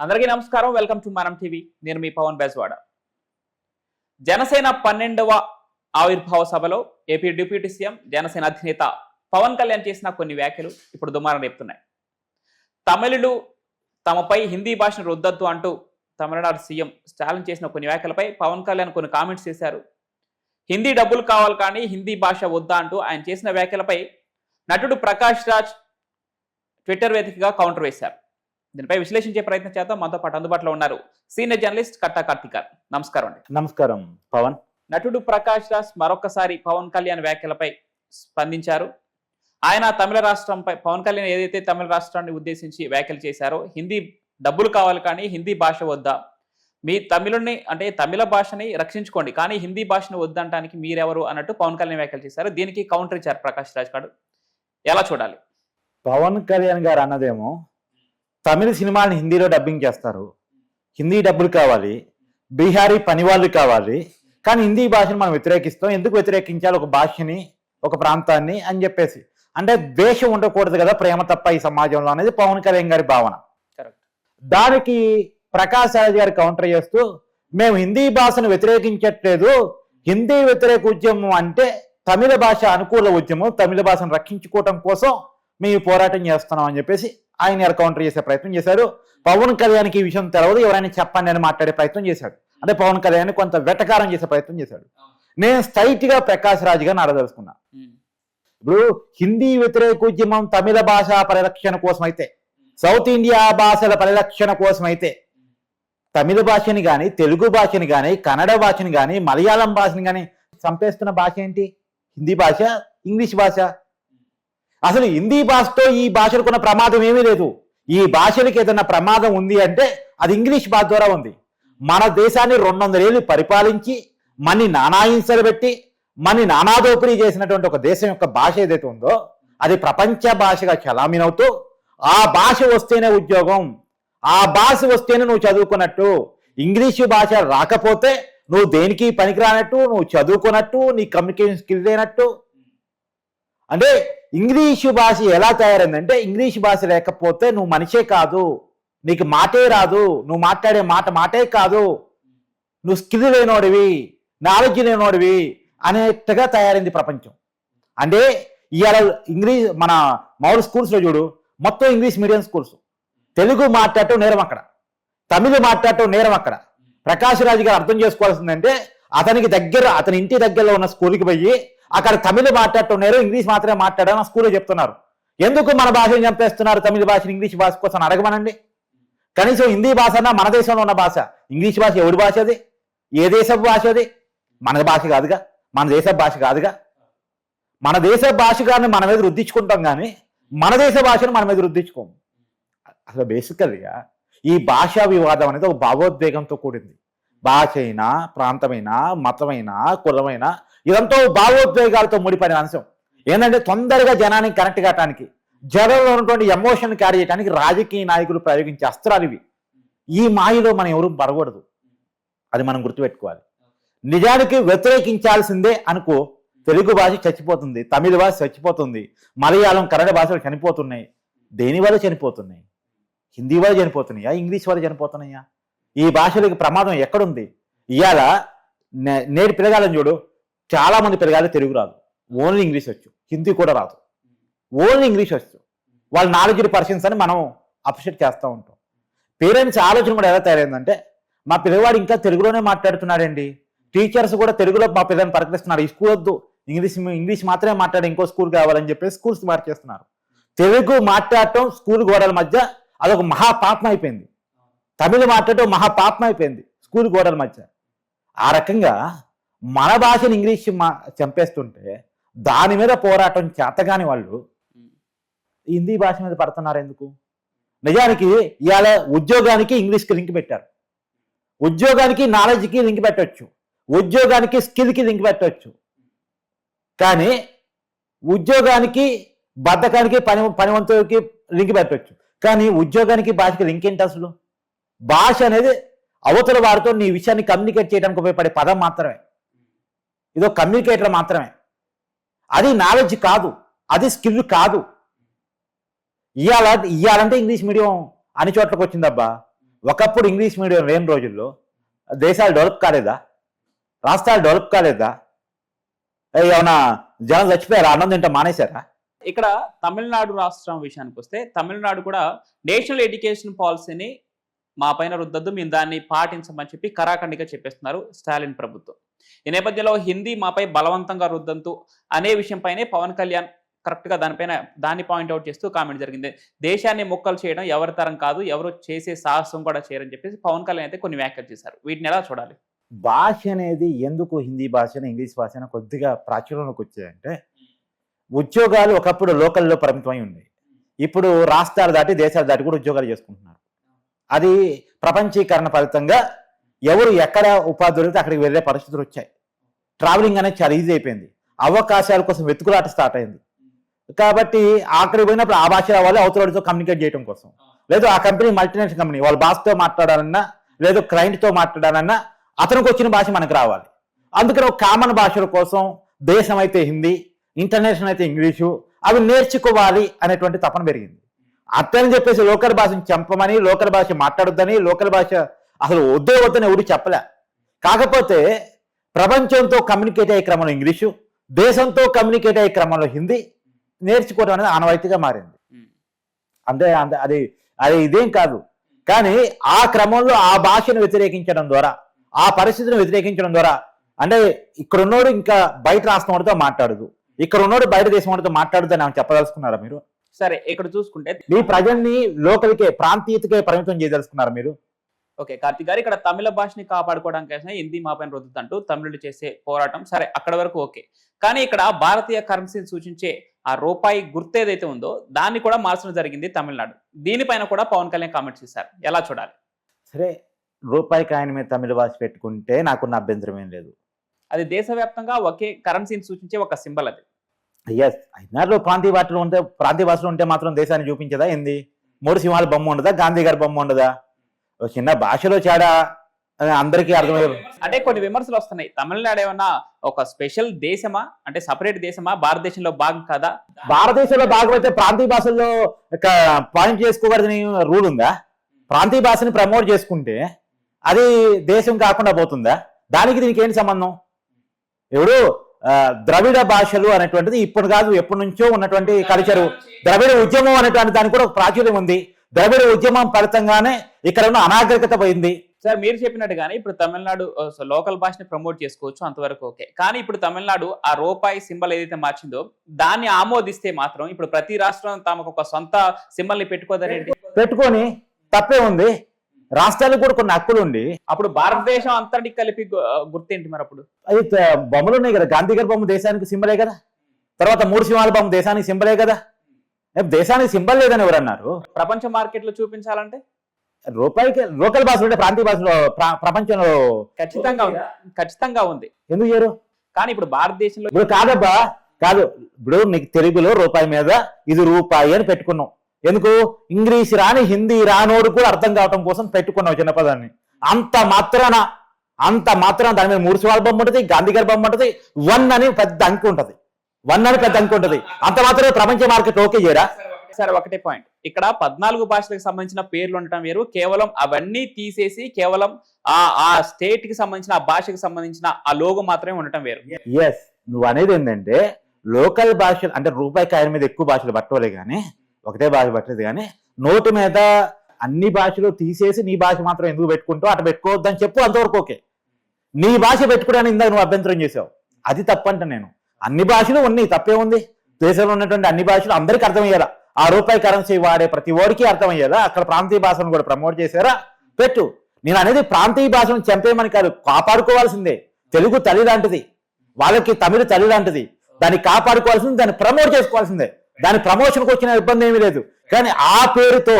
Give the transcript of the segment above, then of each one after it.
అందరికీ నమస్కారం. Welcome to మనం టీవీ. నేను మీ పవన్ బెజవాడ. జనసేన 12వ ఆవిర్భావ సభలో ఏపీ డిప్యూటీ సీఎం జనసేన అధినేత పవన్ కళ్యాణ్ చేసిన కొన్ని వ్యాఖ్యలు ఇప్పుడు దుమారం రేపుతున్నాయి. తమిళులు తమపై హిందీ భాషను రుద్దద్దు అంటూ తమిళనాడు సీఎం స్టాలిన్ చేసిన కొన్ని వ్యాఖ్యలపై పవన్ కళ్యాణ్ కొన్ని కామెంట్స్ చేశారు. హిందీ డబ్బులు కావాలి కానీ హిందీ భాష వద్దా అంటూ ఆయన చేసిన వ్యాఖ్యలపై నటుడు ప్రకాష్ రాజ్ ట్విట్టర్ వేదికగా కౌంటర్ వేశారు. దీనిపై విశ్లేషించే ప్రయత్నం చేద్దాం. మనతో పాటు అందుబాటులో ఉన్నారు సీనియర్ జర్నలిస్ట్ కట్టా కార్తిక్. నమస్కారం అండి. నమస్కారం పవన్. నటుడు ప్రకాష్ రాజ్ మరొకసారి పవన్ కళ్యాణ్ వ్యాఖ్యలపై స్పందించారు. ఆయన తమిళ రాష్ట్రంపై పవన్ కళ్యాణ్ ఏదైతే తమిళ రాష్ట్రాన్ని ఉద్దేశించి వ్యాఖ్యలు చేశారో, హిందీ డబ్బులు కావాలి కానీ హిందీ భాష వద్దా, మీ తమిళుని అంటే తమిళ భాషని రక్షించుకోండి కానీ హిందీ భాషను వద్దంటానికి మీరెవరు అన్నట్టు పవన్ కళ్యాణ్ వ్యాఖ్యలు చేశారు. దీనికి కౌంటర్ ఇచ్చారు ప్రకాష్ రాజ్ గారు. ఎలా చూడాలి? పవన్ కళ్యాణ్ గారు అన్నదేమో తమిళ సినిమాని హిందీలో డబ్బింగ్ చేస్తారు, హిందీ డబ్బులు కావాలి, బీహారీ పనివాళ్ళు కావాలి, కానీ హిందీ భాషను మనం వ్యతిరేకిస్తాం. ఎందుకు వ్యతిరేకించాలి ఒక భాషని, ఒక ప్రాంతాన్ని అని చెప్పేసి. అంటే ద్వేషం ఉండకూడదు కదా, ప్రేమ తప్ప ఈ సమాజంలో అనేది పవన్ కళ్యాణ్ గారి భావన. దానికి ప్రకాష్ రాజ్ గారు కౌంటర్ చేస్తూ, మేము హిందీ భాషను వ్యతిరేకించట్లేదు, హిందీ వ్యతిరేక ఉద్యమం అంటే తమిళ భాష అనుకూల ఉద్యమం, తమిళ భాషను రక్షించుకోవటం కోసం మేము పోరాటం చేస్తున్నాం అని చెప్పేసి ఆయన కౌంటర్ చేసే ప్రయత్నం చేశారు. పవన్ కళ్యాణ్కి ఈ విషయం తెలవదు, ఎవరైనా చెప్పండి అని మాట్లాడే ప్రయత్నం చేశాడు. అంటే పవన్ కళ్యాణ్ కొంత వెటకారం చేసే ప్రయత్నం చేశాడు. నేను స్ట్రైట్ గా ప్రకాష్ రాజ్ గారిని అడగదలుచుకున్నా. ఇప్పుడు హిందీ వ్యతిరేక ఉద్యమం తమిళ భాష పరిరక్షణ కోసం అయితే, సౌత్ ఇండియా భాషల పరిరక్షణ కోసం అయితే, తమిళ భాషని కానీ, తెలుగు భాషని కానీ, కన్నడ భాషని కానీ, మలయాళం భాషని కానీ చంపేస్తున్న భాష ఏంటి? హిందీ భాష, ఇంగ్లీష్ భాష. అసలు హిందీ భాషతో ఈ భాషలకు ఉన్న ప్రమాదం ఏమీ లేదు. ఈ భాషలకు ఏదైనా ప్రమాదం ఉంది అంటే అది ఇంగ్లీష్ భాష ద్వారా ఉంది. మన దేశాన్ని 200 ఏళ్ళు పరిపాలించి మన్ని నానాహింసలు పెట్టి మన్ని నానాదోపిడీ చేసినటువంటి ఒక దేశం యొక్క భాష ఏదైతే ఉందో అది ప్రపంచ భాషగా చలామణవుతూ, ఆ భాష వస్తేనే ఉద్యోగం, ఆ భాష వస్తేనే నువ్వు చదువుకున్నట్టు, ఇంగ్లీషు భాష రాకపోతే నువ్వు దేనికి పనికిరానట్టు, నువ్వు చదువుకున్నట్టు, నీ కమ్యూనికేషన్ స్కిల్ లేనట్టు. అంటే ఇంగ్లీషు భాష ఎలా తయారైందంటే, ఇంగ్లీష్ భాష లేకపోతే నువ్వు మనిషే కాదు, నీకు మాటే రాదు, నువ్వు మాట్లాడే మాటే కాదు, నువ్వు స్కిల్ లేనోడివి, నాలెడ్జ్ లేనోడివి అనేట్టుగా తయారైంది ప్రపంచం. అంటే ఇవాళ ఇంగ్లీష్ మన మామూలు స్కూల్స్లో చూడు, మొత్తం ఇంగ్లీష్ మీడియం స్కూల్స్. తెలుగు మాట్లాడటం నేరం అక్కడ, తమిళ మాట్లాడటం నేరం అక్కడ. ప్రకాష్ రాజ్ గారు అర్థం చేసుకోవాల్సిందంటే, అతని ఇంటి దగ్గరలో ఉన్న స్కూల్కి పోయి అక్కడ తమిళ మాట్లాడటం నేరం, ఇంగ్లీష్ మాత్రమే మాట్లాడాలని స్కూల్లో చెప్తున్నారు. ఎందుకు మన భాషను చంపేస్తున్నారు తమిళ భాషను ఇంగ్లీష్ భాష కోసం అడగమనండి. కనీసం హిందీ భాష అన్నా మన దేశంలో ఉన్న భాష. ఇంగ్లీష్ భాష ఎవరి భాష అది? ఏ దేశపు భాష అది? మన భాష కాదుగా, మన దేశ భాష కాదుగా. మన దేశ భాష కానీ మన మీద రుద్దించుకుంటాం కానీ మన దేశ భాషను మన మీద రుద్దించుకోము. అసలు బేసికల్గా ఈ భాషా వివాదం అనేది ఒక భావోద్వేగంతో కూడింది. భాష అయినా, ప్రాంతమైనా, మతమైనా, కులమైనా ఇదంతా భావోద్వేగాలతో ముడిపడిన అంశం. ఏంటంటే తొందరగా జనానికి కనెక్ట్ కావడానికి, జనంలో ఉన్నటువంటి ఎమోషన్ క్యారీ చేయడానికి రాజకీయ నాయకులు ప్రయోగించే అస్త్రాలు ఇవి. ఈ మాయలో మనం ఎవరు పడకూడదు, అది మనం గుర్తుపెట్టుకోవాలి. నిజానికి వ్యతిరేకించాల్సిందే అనుకో, తెలుగు భాష చచ్చిపోతుంది, తమిళ భాష చచ్చిపోతుంది, మలయాళం కన్నడ భాషలు చనిపోతున్నాయి. దేని వల్ల చనిపోతున్నాయి? హిందీ వల్ల చనిపోతున్నాయా, ఇంగ్లీష్ వల్ల చనిపోతున్నాయా? ఈ భాషలకు ప్రమాదం ఎక్కడుంది? ఇవాళ నేటి పిల్లగాలని చూడు, చాలా మంది పిల్లగాళ్ళు తెలుగు రాదు, ఓన్లీ ఇంగ్లీష్ వచ్చు, హిందీ కూడా రాదు, ఓన్లీ ఇంగ్లీష్ వచ్చు. వాళ్ళ నాలెడ్జ్ పర్సన్స్ అని మనం అప్రిషియేట్ చేస్తూ ఉంటాం. పేరెంట్స్ ఆలోచన కూడా ఎలా తయారైందంటే, మా పిల్లవాడు ఇంకా తెలుగులోనే మాట్లాడుతున్నాడండి, టీచర్స్ కూడా తెలుగులో మా పిల్లల్ని పరికరిస్తున్నారు, ఈ స్కూల్ వద్దు, ఇంగ్లీష్ మాత్రమే మాట్లాడే ఇంకో స్కూల్ కావాలని చెప్పేసి స్కూల్స్ మార్చేస్తున్నారు. తెలుగు మాట్లాడటం స్కూల్ గోడల మధ్య అదొక మహాపాపం అయిపోయింది. తమిళ మాట్లాడటం మహాపాపం అయిపోయింది స్కూల్ గోడల మధ్య. ఆ రకంగా మన భాషను ఇంగ్లీష్ చంపేస్తుంటే దాని మీద పోరాటం చేతగాని వాళ్ళు హిందీ భాష మీద పడుతున్నారు ఎందుకు? నిజానికి ఇవాళ ఉద్యోగానికి ఇంగ్లీష్కి లింక్ పెట్టారు, ఉద్యోగానికి నాలెడ్జ్కి లింక్ పెట్టవచ్చు, ఉద్యోగానికి స్కిల్కి లింక్ పెట్టవచ్చు. కానీ ఉద్యోగానికి బద్ధకానికి పనివంతుడికి లింక్ పెట్టవచ్చు, కానీ ఉద్యోగానికి భాషకి లింక్ ఏంటి? అసలు భాష అనేది అవతల వారితో నీ విషయాన్ని కమ్యూనికేట్ చేయడానికి ఉపయోగపడే పదం మాత్రమే, ఇదో కమ్యూనికేటర్ మాత్రమే. అది నాలెడ్జ్ కాదు, అది స్కిల్ కాదు. ఇవ్వాలంటే ఇంగ్లీష్ మీడియం అన్ని చోట్లకి వచ్చిందబ్బా. ఒకప్పుడు ఇంగ్లీష్ మీడియం లేని రోజుల్లో దేశాలు డెవలప్ కాలేదా, రాష్ట్రాలు డెవలప్ కాలేదా, ఏమన్నా జనం చచ్చిపోయారా, అన్నం తింటే మానేశారా? ఇక్కడ తమిళనాడు రాష్ట్రం విషయానికి వస్తే తమిళనాడు కూడా నేషనల్ ఎడ్యుకేషన్ పాలసీని మా పైన రుద్దద్దు, మేము దాన్ని పాటించమని చెప్పి కరాఖండిగా చెప్పేస్తున్నారు స్టాలిన్ ప్రభుత్వం. ఈ నేపథ్యంలో హిందీ మాపై బలవంతంగా రుద్దంతు అనే విషయంపైనే పవన్ కళ్యాణ్ కరెక్ట్గా దాన్ని పాయింట్అవుట్ చేస్తూ కామెంట్ జరిగింది. దేశాన్ని మొక్కలు చేయడం ఎవరి తరం కాదు, ఎవరు చేసే సాహసం కూడా చేయరని చెప్పేసి పవన్ కళ్యాణ్ అయితే కొన్ని వ్యాఖ్యలు చేశారు. వీటిని ఎలా చూడాలి? భాష అనేది ఎందుకు హిందీ భాషను ఇంగ్లీష్ భాషను కొద్దిగా ప్రాచుర్యంలోకి వచ్చాయంటే, ఉద్యోగాలు ఒకప్పుడు లోకల్లో పరిమితమై ఉన్నాయి. ఇప్పుడు రాష్ట్రాలు దాటి దేశాలు దాటి కూడా ఉద్యోగాలు చేసుకుంటున్నారు. అది ప్రపంచీకరణ ఫలితంగా ఎవరు ఎక్కడ ఉపాధి దొరికితే అక్కడికి వెళ్ళే పరిస్థితులు వచ్చాయి. ట్రావెలింగ్ అనేది చాలా ఈజీ అయిపోయింది. అవకాశాల కోసం వెతుకులాట స్టార్ట్ అయింది. కాబట్టి అక్కడికి పోయినప్పుడు ఆ భాష వాళ్ళు అవతలతో కమ్యూనికేట్ చేయడం కోసం, లేదు ఆ కంపెనీ మల్టీనేషనల్ కంపెనీ వాళ్ళ బాస్తో మాట్లాడాలన్నా, లేదు క్లయింట్తో మాట్లాడాలన్నా అతనికి వచ్చిన భాష మనకు రావాలి. అందుకని ఒక కామన్ భాషల కోసం దేశం అయితే హిందీ, ఇంటర్నేషనల్ అయితే ఇంగ్లీషు, అవి నేర్చుకోవాలి అనేటువంటి తపన పెరిగింది. అట్లని చెప్పేసి లోకల్ భాషను చంపమని, లోకల్ భాష మాట్లాడొద్దని, లోకల్ భాష అసలు వద్దని ఎవరు చెప్పలే. కాకపోతే ప్రపంచంతో కమ్యూనికేట్ అయ్యే క్రమంలో ఇంగ్లీషు, దేశంతో కమ్యూనికేట్ అయ్యే క్రమంలో హిందీ నేర్చుకోవడం అనేది ఆనవాయితీగా మారింది. అంటే అది అది ఇదేం కాదు. కానీ ఆ క్రమంలో ఆ భాషను వ్యతిరేకించడం ద్వారా, ఆ పరిస్థితిని వ్యతిరేకించడం ద్వారా, అంటే ఇక్కడ ఉన్నోడు ఇంకా బయట రాష్ట్రం వాడితో మాట్లాడదు, ఇక్కడ ఉన్నోడు బయట దేశం వాడితో మాట్లాడదు అని చెప్పదలుచుకున్నారా మీరు? సరే, ఇక్కడ చూసుకుంటే మీ ప్రజల్ని లోకల్కే, ప్రాంతీయతకే పరిమితం చేయదలుచుకున్నారా మీరు? ఓకే కార్తిక్ గారు, ఇక్కడ తమిళ భాషని కాపాడుకోవడానికి హిందీ మాపైన రుద్దుతంటూ తమిళులు చేసే పోరాటం సరే అక్కడ వరకు ఓకే. కానీ ఇక్కడ భారతీయ కరెన్సీని సూచించే ఆ రూపాయి గుర్తు ఏదైతే ఉందో దాన్ని కూడా మార్చడం జరిగింది తమిళనాడు. దీనిపైన కూడా పవన్ కళ్యాణ్ కామెంట్ చేశారు. ఎలా చూడాలి? సరే, రూపాయి కాయిన్ మీద తమిళ భాష పెట్టుకుంటే నాకున్న అభ్యంతరం ఏం లేదు. అది దేశవ్యాప్తంగా ఒకే కరెన్సీని సూచించే ఒక సింబల్. అది ఎస్, అయినారు ప్రాంతీయ భాషలో ఉంటే మాత్రం దేశాన్ని చూపించదా ఏంది? 3 సింహాల బొమ్మ ఉండదా, గాంధీ గారి బొమ్మ ఉండదా? చిన్న భాషలో తేడా అందరికీ అర్థమయ్యే. అంటే కొన్ని విమర్శలు వస్తున్నాయి, తమిళనాడు ఏమన్నా ఒక స్పెషల్ దేశమా, అంటే సపరేట్ దేశమా, భారతదేశంలో భాగం కదా? భారతదేశంలో భాగం అయితే ప్రాంతీయ భాషల్లో పాయింట్ చేసుకోకూడదని రూల్ ఉందా? ప్రాంతీయ భాషని ప్రమోట్ చేసుకుంటే అది దేశం కాకుండా పోతుందా? దానికి దీనికి ఏంటి సంబంధం? ఇప్పుడు ద్రవిడ భాషలు అనేటువంటిది ఇప్పుడు కాదు, ఎప్పటి నుంచో ఉన్నటువంటి కల్చరు. ద్రవిడ ఉద్యమం అనేటువంటి దానికి కూడా ఒక ప్రాచుర్యం ఉంది. ద్రవిడ ఉద్యమం ఫలితంగానే ఇక్కడ ఉన్న అనాగరికత పోయింది. సార్, మీరు చెప్పినట్టుగానే ఇప్పుడు తమిళనాడు లోకల్ భాషని ప్రమోట్ చేసుకోవచ్చు, అంతవరకు ఓకే. కానీ ఇప్పుడు తమిళనాడు ఆ రూపాయి సింబల్ ఏదైతే మార్చిందో దాన్ని ఆమోదిస్తే మాత్రం ఇప్పుడు ప్రతి రాష్ట్రం తమకు ఒక సొంత సింబల్ ని పెట్టుకోదనేది. పెట్టుకొని తప్పే ఉంది. రాష్ట్రాలకు కూడా కొన్ని హక్కులు ఉండి అప్పుడు భారతదేశం అంతటికి కలిపి గుర్తేంటి మరి? అప్పుడు అది బొమ్మలు ఉన్నాయి కదా, గాంధీ గారి బొమ్మ దేశానికి సింబలే కదా, తర్వాత 3 సింహాల బొమ్మ దేశానికి సింబలే కదా. దేశానికి సింబల్ లేదని ఎవరన్నారు? ప్రపంచ మార్కెట్ లో చూపించాలంటే రూపాయికి లోకల్ భాషలు ఉంటే ప్రాంతీయ భాషలో ప్రపంచంలో ఖచ్చితంగా ఉంది. ఎందుకు చేయరు? కానీ ఇప్పుడు భారతదేశంలో ఇప్పుడు కాదబ్బా, కాదు. ఇప్పుడు నీకు తెలుగులో రూపాయి మీద ఇది రూపాయి అని పెట్టుకున్నాం. ఎందుకు? ఇంగ్లీష్ రాని హిందీ రానోడు కూడా అర్థం కావటం కోసం పెట్టుకున్నావు చిన్న పదాన్ని. అంత మాత్రాన దాని మీద 3 సింహాల బొమ్మ ఉంటుంది, గాంధీ గారి బొమ్మ ఉంటుంది, 1 అని పెద్ద అంకి ఉంటుంది. 1 అని పెద్ద అంకి ఉంటుంది. అంత మాత్రమే ప్రపంచ మార్కెట్ ఓకే చేయరా? సరే, ఒకటే పాయింట్. ఇక్కడ 14 భాషలకు సంబంధించిన పేర్లు ఉండటం వేరు, కేవలం అవన్నీ తీసేసి కేవలం ఆ స్టేట్ కి సంబంధించిన, ఆ భాషకి సంబంధించిన ఆ లోగో మాత్రమే ఉండటం వేరు. ఎస్, నువ్వు అనేది ఏంటంటే లోకల్ భాషలు అంటే రూపాయి కాయల మీద ఎక్కువ భాషలు పట్టవలే కానీ ఒకటే భాష పట్టలేదు. కానీ నోటు మీద అన్ని భాషలు తీసేసి నీ భాష మాత్రం ఎందుకు పెట్టుకుంటావు, అటు పెట్టుకోవద్దని చెప్పు, అంతవరకు ఓకే. నీ భాష పెట్టుకోవడానికి ఇందాక నువ్వు అభ్యంతరం చేసావు, అది తప్పంట. నేను అన్ని భాషలు ఉన్నాయి, తప్పే ఉంది. దేశంలో ఉన్నటువంటి అన్ని భాషలు అందరికీ అర్థమయ్యేలా, ఆ రూపాయి కరెన్సీ వాడే ప్రతి ఓడికి అర్థమయ్యేలా అక్కడ ప్రాంతీయ భాషను కూడా ప్రమోట్ చేశారా పెట్టు. నేను అనేది ప్రాంతీయ భాషను చంపేయమని కాదు, కాపాడుకోవాల్సిందే. తెలుగు తల్లి లాంటిది, వాళ్ళకి తమిళ తల్లి లాంటిది. దాన్ని కాపాడుకోవాల్సింది, దాన్ని ప్రమోట్ చేసుకోవాల్సిందే. దాని ప్రమోషన్కి వచ్చిన ఇబ్బంది ఏమీ లేదు. కానీ ఆ పేరుతో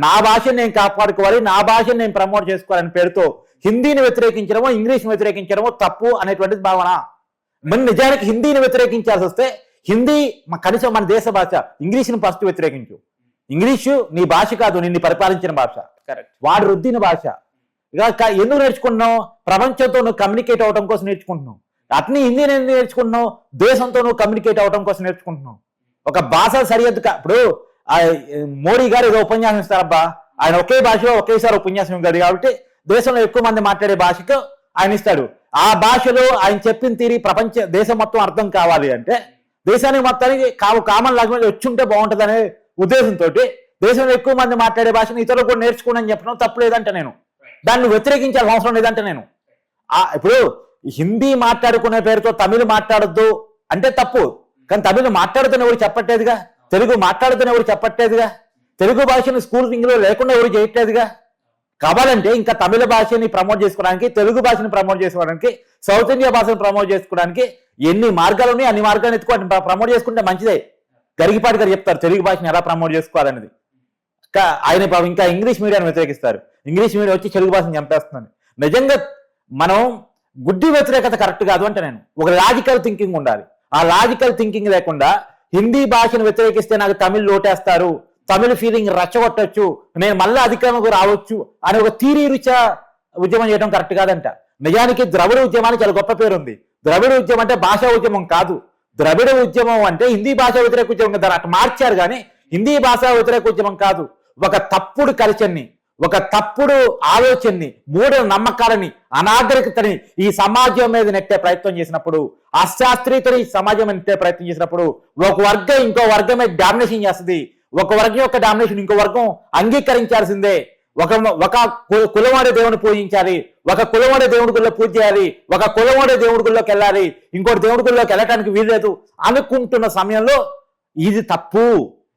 నా భాషను నేను కాపాడుకోవాలి, నా భాషను నేను ప్రమోట్ చేసుకోవాలని పేరుతో హిందీని వ్యతిరేకించడమో ఇంగ్లీష్ని వ్యతిరేకించడమో తప్పు అనేటువంటిది భావన. మన నిజానికి హిందీని వ్యతిరేకించాల్సి వస్తే హిందీ కనీసం మన దేశ భాష, ఇంగ్లీష్ని ఫస్ట్ వ్యతిరేకించు. ఇంగ్లీషు నీ భాష కాదు, నిన్ను పరిపాలించిన భాష, వాడు రుద్దిన భాష. ఇక ఎందుకు నేర్చుకుంటున్నావు? ప్రపంచంతో నువ్వు కమ్యూనికేట్ అవడం కోసం నేర్చుకుంటున్నావు. అట్ని హిందీని ఎందుకు నేర్చుకుంటున్నావు? దేశంతో నువ్వు కమ్యూనికేట్ అవడం కోసం నేర్చుకుంటున్నావు. ఒక భాష సరిహద్దు ఇప్పుడు మోడీ గారు ఏదో ఉపన్యాసం ఇస్తారబ్బా, ఆయన ఒకే భాషలో ఒకేసారి ఉపన్యాసం ఇవ్వగలడు కాబట్టి దేశంలో ఎక్కువ మంది మాట్లాడే భాషకు ఆయన ఇస్తాడు. ఆ భాషలో ఆయన చెప్పిన తీరి దేశం మొత్తం అర్థం కావాలి అంటే దేశానికి మొత్తానికి కామన్ లాంగ్వేజ్ వచ్చి ఉంటే బాగుంటుంది అనే ఉద్దేశంతో దేశంలో ఎక్కువ మంది మాట్లాడే భాషను ఇతరులు కూడా నేర్చుకోండి అని చెప్పడం తప్పు లేదంటే నేను దాన్ని వ్యతిరేకించాల్సిన అవసరం లేదంటే నేను ఇప్పుడు హిందీ మాట్లాడుకునే పేరుతో తమిళ్ మాట్లాడొద్దు అంటే తప్పు. కానీ తమిళ్ మాట్లాడుతున్న ఎవరు చెప్పట్లేదుగా, తెలుగు మాట్లాడుతున్న ఎవరు చెప్పట్లేదుగా, తెలుగు భాషను స్కూల్ ఇంగ్లో లేకుండా ఎవరు చేయట్లేదుగా. కావాలంటే ఇంకా తమిళ భాషని ప్రమోట్ చేసుకోవడానికి, తెలుగు భాషని ప్రమోట్ చేసుకోవడానికి, సౌత్ ఇండియా భాషను ప్రమోట్ చేసుకోవడానికి ఎన్ని మార్గాలు ఉన్నాయి అన్ని మార్గాలు ఎత్తుకోండి, ప్రమోట్ చేసుకుంటే మంచిదే. గరిగిపాటి గారు చెప్తారు తెలుగు భాషని ఎలా ప్రమోట్ చేసుకోవాలనేది. ఆయన ఇంకా ఇంగ్లీష్ మీడియాన్ని వ్యతిరేకిస్తారు. ఇంగ్లీష్ మీడియం వచ్చి తెలుగు భాషను చంపేస్తున్నాను. నిజంగా మనం గుడ్డి వ్యతిరేకత కరెక్ట్ కాదు అంటే నేను ఒక లాజికల్ థింకింగ్ ఉండాలి. ఆ లాజికల్ థింకింగ్ లేకుండా హిందీ భాషను వ్యతిరేకిస్తే నాకు తమిళ్ లోటేస్తారు, తమిళ ఫీలింగ్ రచ్చగొట్టచ్చు, నేను మళ్ళీ అధికారంలోకి రావచ్చు అని ఒక థీరీ రీత్యా ఉద్యమం చేయడం కరెక్ట్ కాదంట. నిజానికి ద్రవిడ ఉద్యమానికి చాలా గొప్ప పేరు ఉంది. ద్రవిడ ఉద్యమం అంటే భాషా ఉద్యమం కాదు. ద్రవిడ ఉద్యమం అంటే హిందీ భాషా వ్యతిరేక ఉద్యమం దాన్ని అట్లా మార్చారు కానీ హిందీ భాషా వ్యతిరేక ఉద్యమం కాదు. ఒక తప్పుడు కల్చర్ని, ఒక తప్పుడు ఆలోచనని, మూఢ నమ్మకాలని, అనాగరికతని ఈ సమాజం మీద నెట్టే ప్రయత్నం చేసినప్పుడు, అశాస్త్రీయతని ఈ సమాజం మీద నెట్టే ప్రయత్నం చేసినప్పుడు ఒక వర్గం ఇంకో వర్గం మీద డామినేషన్ చేస్తుంది. ఒక వర్గం యొక్క డామినేషన్ ఇంకో వర్గం అంగీకరించాల్సిందే. ఒక కులవాడే దేవుని పూజించాలి, ఒక కులవాడే దేవుడి గుళ్ళో పూజ చేయాలి, ఒక కులవాడే దేవుడి గుళ్ళోకి వెళ్ళాలి, ఇంకోటి దేవుడి గుళ్ళోకి వెళ్ళటానికి వీల్లేదు అనుకుంటున్న సమయంలో ఇది తప్పు,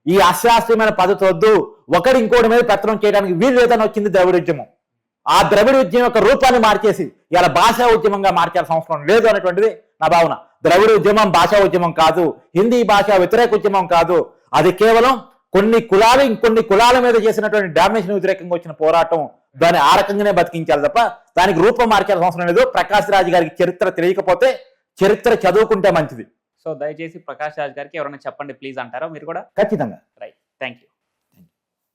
ఈ అశాస్త్రీయమైన పద్ధతి వద్దు, ఒకటి ఇంకోటి మీద పెత్తనం చేయడానికి వీలు లేదని వచ్చింది ద్రవిడ ఉద్యమం. ఆ ద్రవిడ ఉద్యమం యొక్క రూపాన్ని మార్చేసి ఇలా భాషా ఉద్యమంగా మార్చాల్సిన అవసరం లేదు అనేటువంటిది నా భావన. ద్రవిడ ఉద్యమం భాషా ఉద్యమం కాదు, హిందీ భాష వ్యతిరేక ఉద్యమం కాదు. అది కేవలం కొన్ని కులాలు ఇంకొన్ని కులాల మీద చేసినటువంటి డామినేషన్ వ్యతిరేకంగా వచ్చిన పోరాటం. దాన్ని ఆ రకంగానే బతికించాలి తప్ప దానికి రూపం మార్చాల్సిన అవసరం లేదు. ప్రకాష్ రాజ్ గారికి చరిత్ర తెలియకపోతే చరిత్ర చదువుకుంటే మంచిది. సో దయచేసి ప్రకాష్ రాజ్ గారికి ఎవరైనా చెప్పండి ప్లీజ్ అంటారా మీరు కూడా? ఖచ్చితంగా. Right, thank you.